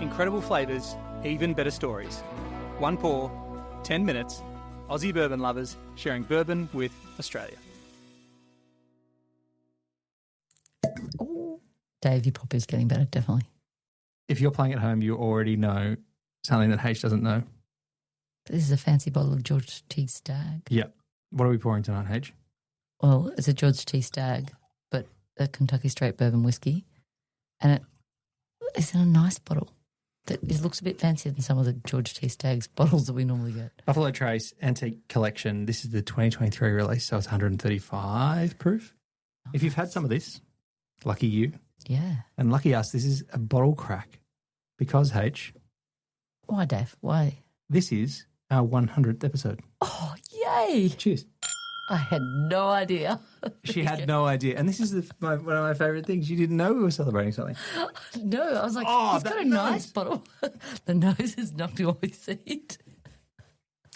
Incredible flavours, even better stories. One pour, 10 minutes. Aussie bourbon lovers sharing bourbon with Australia. Ooh. Dave, your pop is getting better, definitely. If you're playing at home, you already know something that H doesn't know. This is a fancy bottle of George T. Stagg. Yeah. What are we pouring tonight, H? Well, it's a George T. Stagg, but a Kentucky straight bourbon whiskey. And it's in a nice bottle. It looks a bit fancier than some of the George T. Stagg's bottles that we normally get. Buffalo Trace Antique Collection. This is the 2023 release, so it's 135 proof. Oh, if you've had some of this, lucky you. Yeah. And lucky us, this is a bottle crack. Because, H. Why, Dave? Why? This is our 100th episode. Oh, yay. Cheers. I had no idea. She had no idea. And this is one of my favourite things. You didn't know we were celebrating something. No, I was like, he's got a nice bottle. The nose is not what we see.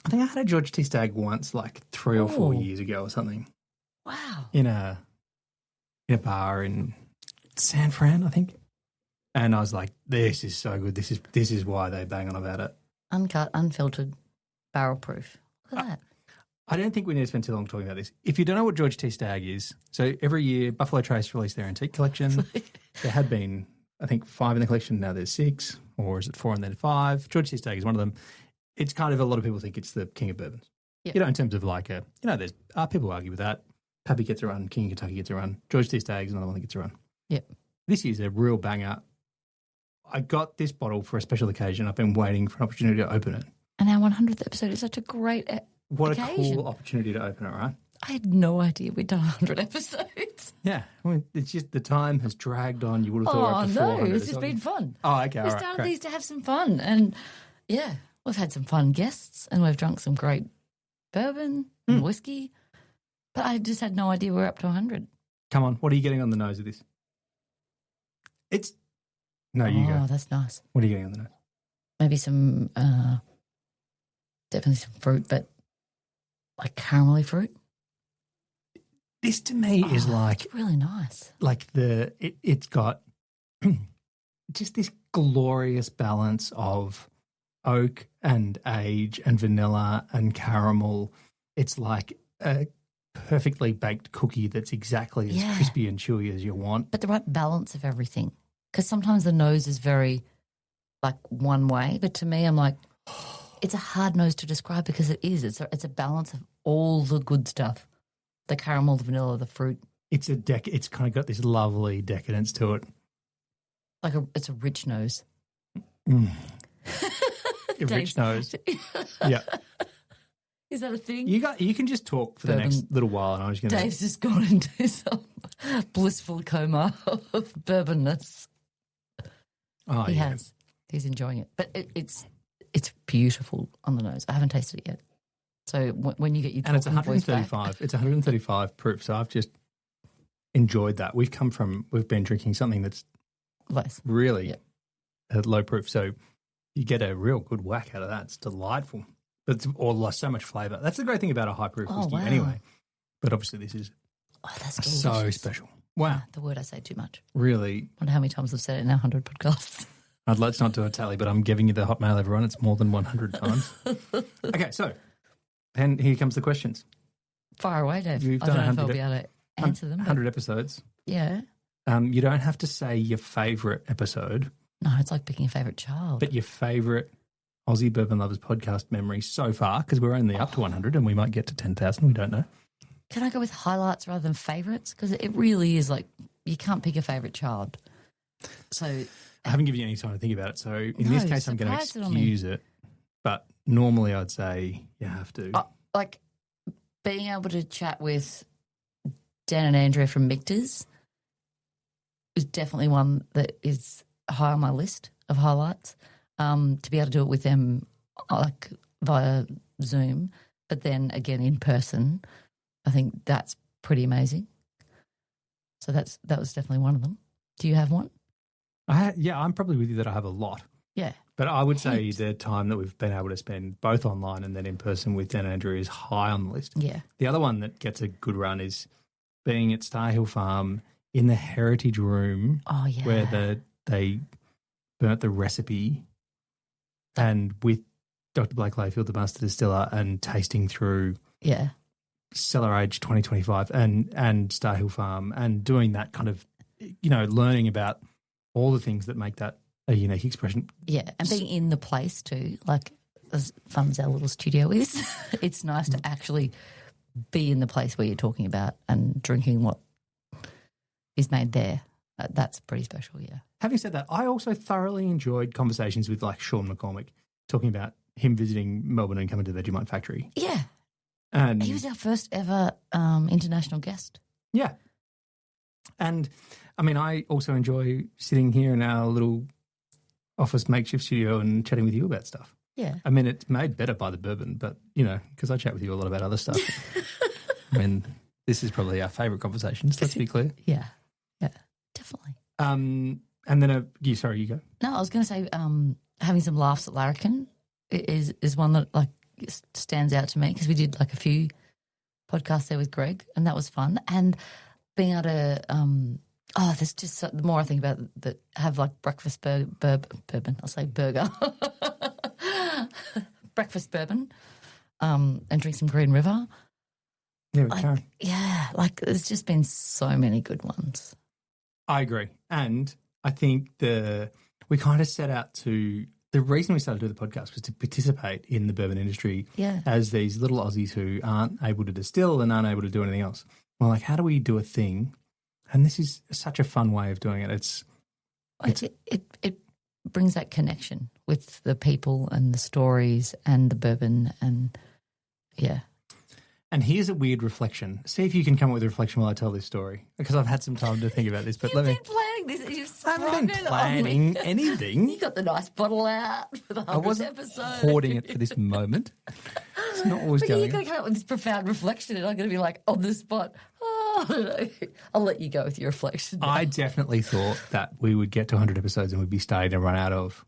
I think I had a George T. Stagg once, like 3 or 4 years ago or something. Wow. In a bar in San Fran, I think. And I was like, this is so good. This is why they bang on about it. Uncut, unfiltered, barrel proof. Look at that. I don't think we need to spend too long talking about this. If you don't know what George T. Stagg is, so every year Buffalo Trace release their antique collection. There had been, I think, 5 in the collection. Now there's 6, or is it 4 and then 5? George T. Stagg is one of them. It's kind of, a lot of people think it's the king of bourbons. Yep. In terms of like there's people argue with that. Pappy gets a run, King of Kentucky gets a run. George T. Stagg is another one that gets a run. Yep. This year's a real banger. I got this bottle for a special occasion. I've been waiting for an opportunity to open it. And our 100th episode is such a great What occasion. A cool opportunity to open it, right? I had no idea we'd done 100 episodes. Yeah. I mean, it's just the time has dragged on. You would have thought up to 400. No, this has been fun. Oh, okay. We started these to have some fun. And, yeah, we've had some fun guests and we've drunk some great bourbon and whiskey. But I just had no idea we're up to 100. Come on. What are you getting on the nose of this? No, you go. Oh, that's nice. What are you getting on the nose? Maybe some, definitely some fruit, but like caramelly fruit. This to me is like... It's really nice. Like it's got just this glorious balance of oak and age and vanilla and caramel. It's like a perfectly baked cookie that's exactly as crispy and chewy as you want. But the right balance of everything. Because sometimes the nose is very like one way, but to me I'm like, it's a hard nose to describe because it is. It's a balance of all the good stuff. The caramel, the vanilla, the fruit. It's kind of got this lovely decadence to it. Like it's a rich nose. A rich nose. Yeah. Is that a thing? You can just talk for the next little while, and I'm just going to. Dave's just gone into some blissful coma of bourbonness. Oh, he has. He's enjoying it, but it's beautiful on the nose. I haven't tasted it yet. So when you get your and it's talking voice 135. back, It's 135 proof. So I've just enjoyed that. We've been drinking something that's less really at low proof. So you get a real good whack out of that. It's delightful. But it's all so much flavour. That's the great thing about a high proof whiskey anyway. But obviously this is that's so special. Wow. The word I say too much. Really? I wonder how many times I've said it in our 100 podcasts. Let's not do a tally, but I'm giving you the hotmail, everyone. It's more than 100 times. Okay, so, and here comes the questions. Far away, Dave. You've I done don't know if I'll be able to answer them. 100 episodes. Yeah. You don't have to say your favourite episode. No, it's like picking a favourite child. But your favourite Aussie Bourbon Lovers podcast memory so far, because we're only up to 100 and we might get to 10,000. We don't know. Can I go with highlights rather than favourites? Because it really is like you can't pick a favourite child. So I haven't given you any time to think about it. So in this case, I'm going to excuse it. But normally I'd say you have to. Like being able to chat with Dan and Andrea from Michter's is definitely one that is high on my list of highlights. To be able to do it with them like via Zoom, but then again in person, I think that's pretty amazing. So that was definitely one of them. Do you have one? I'm probably with you that I have a lot. Yeah. But I would say the time that we've been able to spend both online and then in person with Dan and Andrew is high on the list. Yeah. The other one that gets a good run is being at Star Hill Farm in the heritage room where they burnt the recipe and with Dr. Blake Layfield, the master distiller, and tasting through Cellar Age 2025 and Star Hill Farm and doing that kind of, learning about all the things that make that a unique expression. Yeah, and being in the place too, like as fun as our little studio is, it's nice to actually be in the place where you're talking about and drinking what is made there. That's pretty special, yeah. Having said that, I also thoroughly enjoyed conversations with like Sean McCormick talking about him visiting Melbourne and coming to the Vegemite factory. Yeah. And he was our first ever international guest. Yeah. And, I mean, I also enjoy sitting here in our little office makeshift studio and chatting with you about stuff. Yeah. I mean, it's made better by the bourbon, but, because I chat with you a lot about other stuff. I mean, this is probably our favourite conversations, let's be clear. Yeah. Yeah, definitely. And then, you go. No, I was going to say having some laughs at Larrikin is one that, like, stands out to me because we did, like, a few podcasts there with Greg and that was fun. And being able to there's just the more I think about that, have like breakfast bourbon. I'll say burger, breakfast bourbon, and drink some Green River. Yeah, we can. Yeah, like there's just been so many good ones. I agree, and I think we kind of set out to. The reason we started to do the podcast was to participate in the bourbon industry as these little Aussies who aren't able to distill and aren't able to do anything else. Well, like, how do we do a thing? And this is such a fun way of doing it. It brings that connection with the people and the stories and the bourbon and, yeah. And here's a weird reflection. See if you can come up with a reflection while I tell this story, because I've had some time to think about this. But You've been planning this. I haven't been planning anything. You got the nice bottle out for the 100th episode. I wasn't hoarding it for this moment. It's not always going. You're going to come up with this profound reflection, and I'm going to be like on the spot. Oh, I don't know. I'll let you go with your reflection. I definitely thought that we would get to 100 episodes and we'd be starting to run out of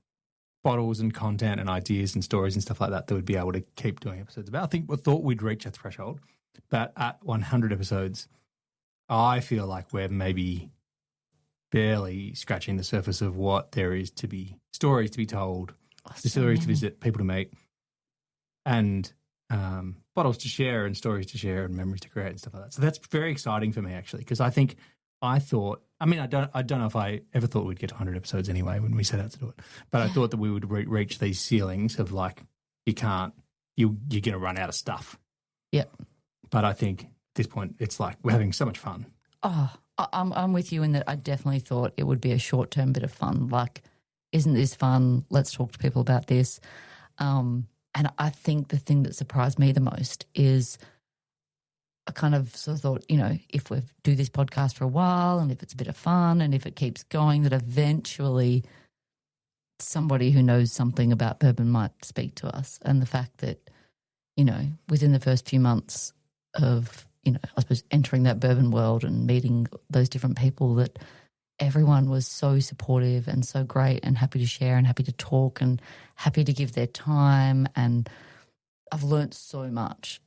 bottles and content and ideas and stories and stuff like that would be able to keep doing episodes about. I think we thought we'd reach a threshold, but at 100 episodes, I feel like we're maybe barely scratching the surface of what there is to be, stories to be told, distilleries to visit, people to meet, and bottles to share and stories to share and memories to create and stuff like that. So that's very exciting for me, actually, because I don't know if I ever thought we'd get to 100 episodes anyway when we set out to do it, but I thought that we would reach these ceilings of like, you're going to run out of stuff. Yep. But I think at this point, it's like we're having so much fun. Oh, I'm with you in that I definitely thought it would be a short-term bit of fun. Like, isn't this fun? Let's talk to people about this. And I think the thing that surprised me the most is I kind of sort of thought, if we do this podcast for a while and if it's a bit of fun and if it keeps going, that eventually somebody who knows something about bourbon might speak to us. And the fact that, within the first few months of, I suppose entering that bourbon world and meeting those different people, that everyone was so supportive and so great and happy to share and happy to talk and happy to give their time. And I've learnt so much.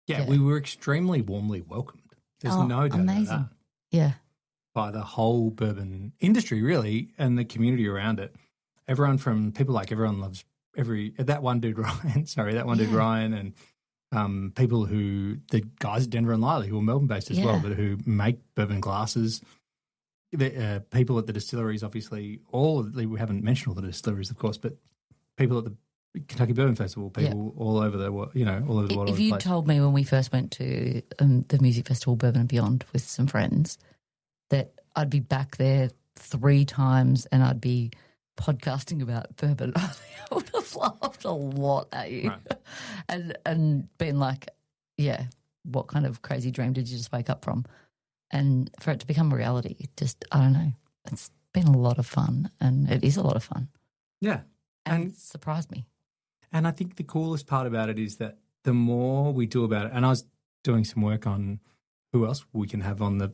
Yeah, we were extremely warmly welcomed. There's no doubt about that. Yeah. By the whole bourbon industry, really, and the community around it. People like Everyone Loves that one dude Ryan, and people the guys at Denver and Liley who are Melbourne-based as well, but who make bourbon glasses. The people at the distilleries, obviously, we haven't mentioned all the distilleries, of course, but people at the Kentucky Bourbon Festival, people all over the world, all over the world. If you told me when we first went to the music festival Bourbon and Beyond with some friends that I'd be back there 3 times and I'd be podcasting about bourbon, I would have laughed a lot at you, right. and been like, what kind of crazy dream did you just wake up from? And for it to become a reality, I don't know. It's been a lot of fun, and it is a lot of fun. Yeah. And it surprised me. And I think the coolest part about it is that the more we do about it, and I was doing some work on who else we can have on the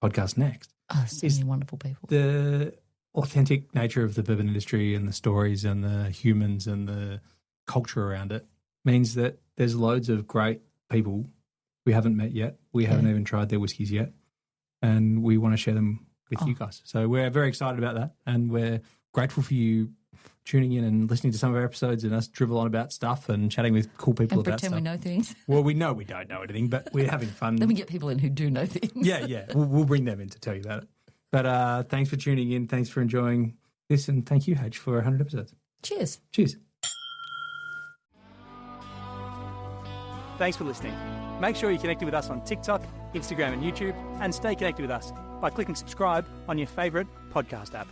podcast next. Oh, so many wonderful people. The authentic nature of the bourbon industry and the stories and the humans and the culture around it means that there's loads of great people we haven't met yet. We haven't even tried their whiskies yet. And we want to share them with you guys. So we're very excited about that, and we're grateful for you tuning in and listening to some of our episodes and us drivel on about stuff and chatting with cool people and about pretend stuff. we know things. Well, we know we don't know anything, but we're having fun. Then we get people in who do know things. Yeah. We'll bring them in to tell you about it. But thanks for tuning in. Thanks for enjoying this. And thank you, H, for 100 episodes. Cheers. Cheers. Thanks for listening. Make sure you're connected with us on TikTok, Instagram and YouTube, and stay connected with us by clicking subscribe on your favourite podcast app.